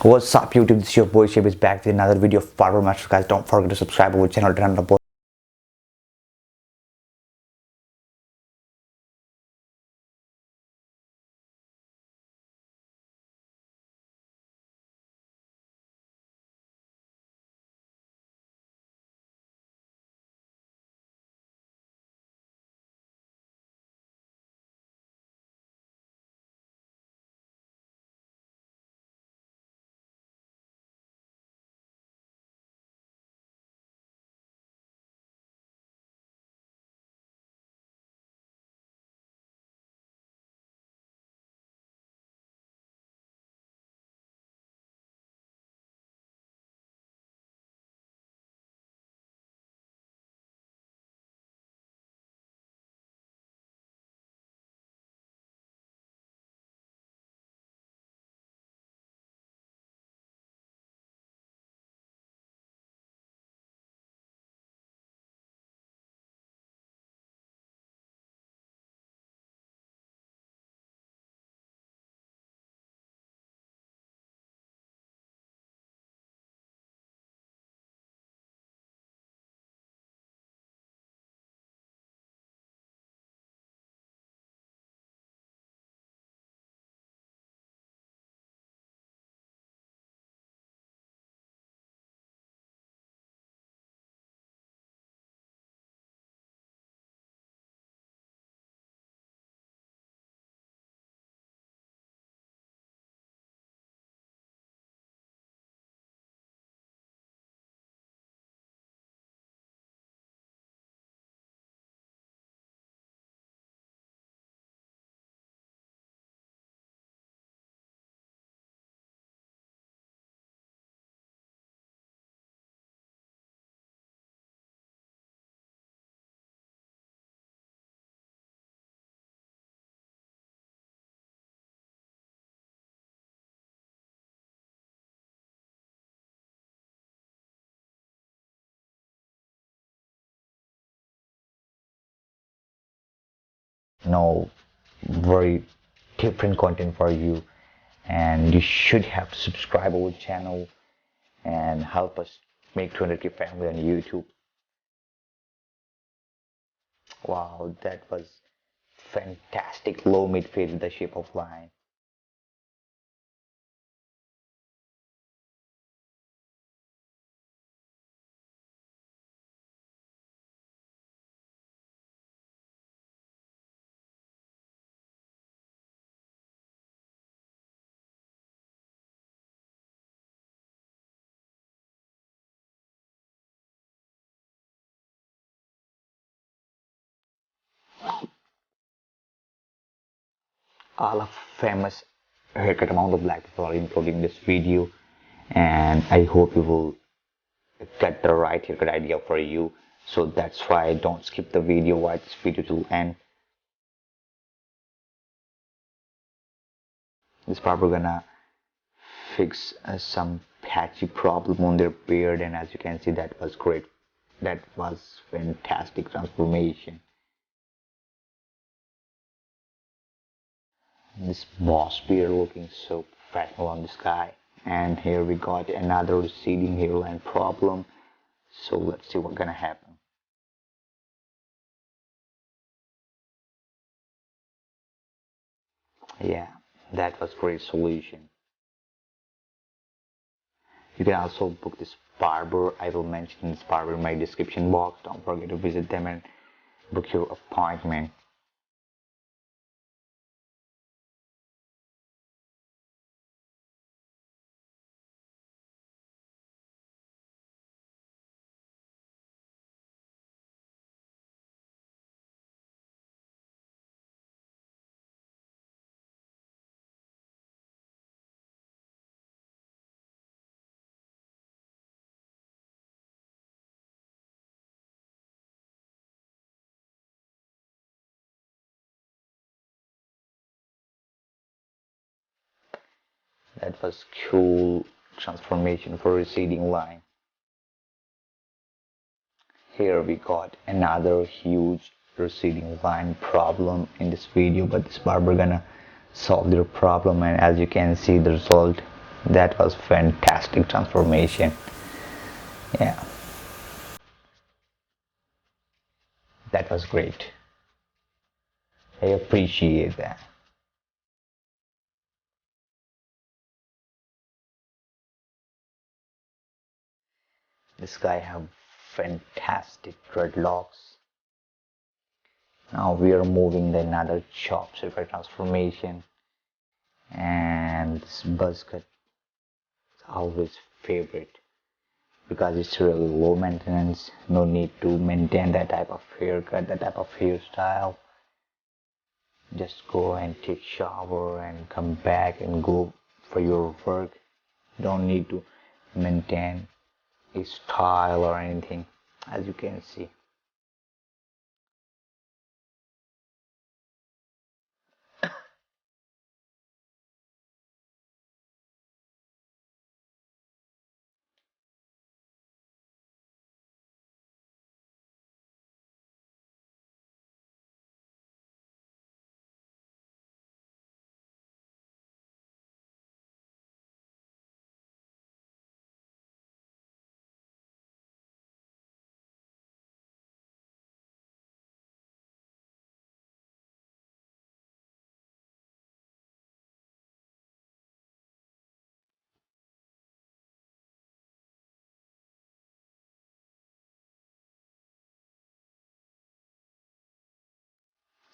What's up YouTube, this is your boy Shabi is back with another video of Barber Maestros. Guys, don't forget to subscribe to our channel, turn on the post. No, very different content for you, and you should have subscribed our channel and help us make 200k family on YouTube. Wow, that was fantastic low mid fade with the shape of line. All of famous haircut among the black people are including this video, and I hope you will get the right haircut idea for you. So that's why don't skip the video, watch this video till end. This barber gonna fix some patchy problem on their beard, and as you can see, that was great. That was fantastic transformation. This boss beard looking so professional on this guy. And here we got another receding hairline problem. So let's see what's gonna happen. Yeah, that was great solution. You can also book this barber. I will mention this barber in my description box. Don't forget to visit them and book your appointment. That was cool transformation for receding line. Here we got another huge receding line problem in this video, but this barber gonna solve their problem, and as you can see the result, That was fantastic transformation. Yeah, that was great. I appreciate that. This guy have fantastic dreadlocks. Now we are moving the another chop circle transformation, and this buzz cut is always favorite because it's really low maintenance. No need to maintain that type of haircut, that type of hairstyle. Just go and take shower and come back and go for your work. Don't need to maintain a style or anything, as you can see.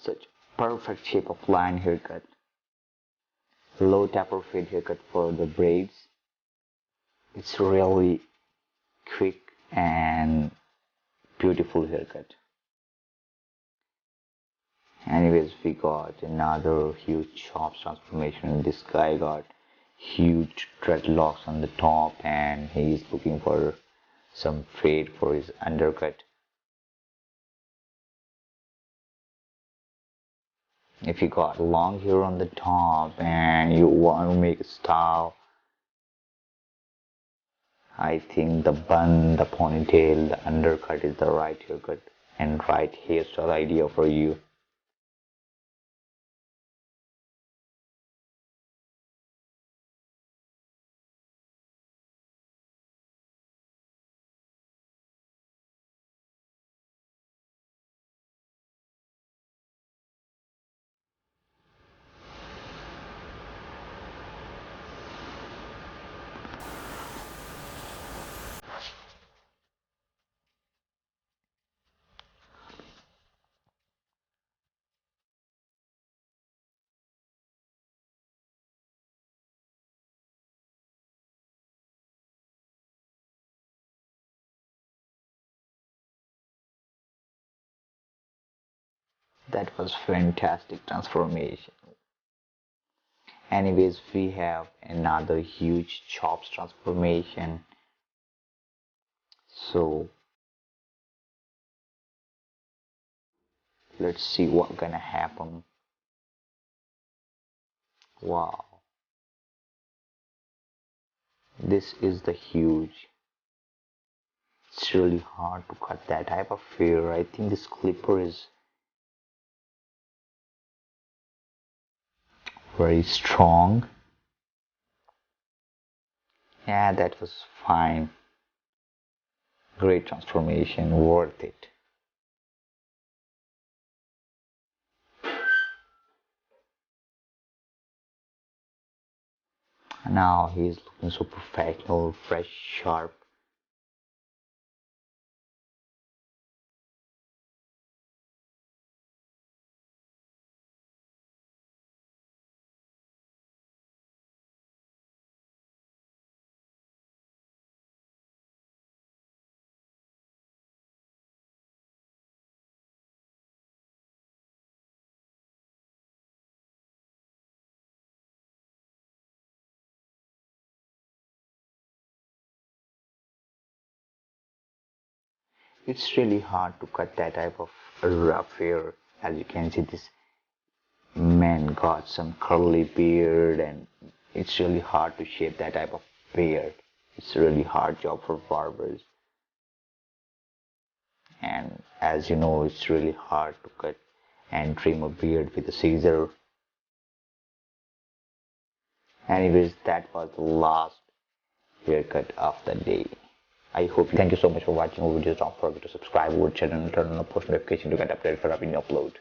Such perfect shape of line haircut. Low taper fade haircut for the braids. It's really quick and beautiful haircut. Anyways, we got another huge chops transformation. This guy got huge dreadlocks on the top and he's looking for some fade for his undercut. If you got long hair on the top and you want to make a style, I think the bun, the ponytail, the undercut is the right haircut and right hairstyle idea for you. That was fantastic transformation. Anyways, we have another huge chops transformation. So let's see what gonna happen. Wow, this is the huge. It's really hard to cut that type of hair. I think this clipper is very strong. Yeah, that was fine. Great transformation, worth it. Now he's looking so professional, fresh, sharp. It's really hard to cut that type of rough hair. As you can see, this man got some curly beard, and it's really hard to shape that type of beard. It's a really hard job for barbers. And as you know, it's really hard to cut and trim a beard with a scissor. Anyways, that was the last haircut of the day. I hope you thank you so much for watching our videos. Don't forget to subscribe our channel and turn on the post notification to get updated for our new upload.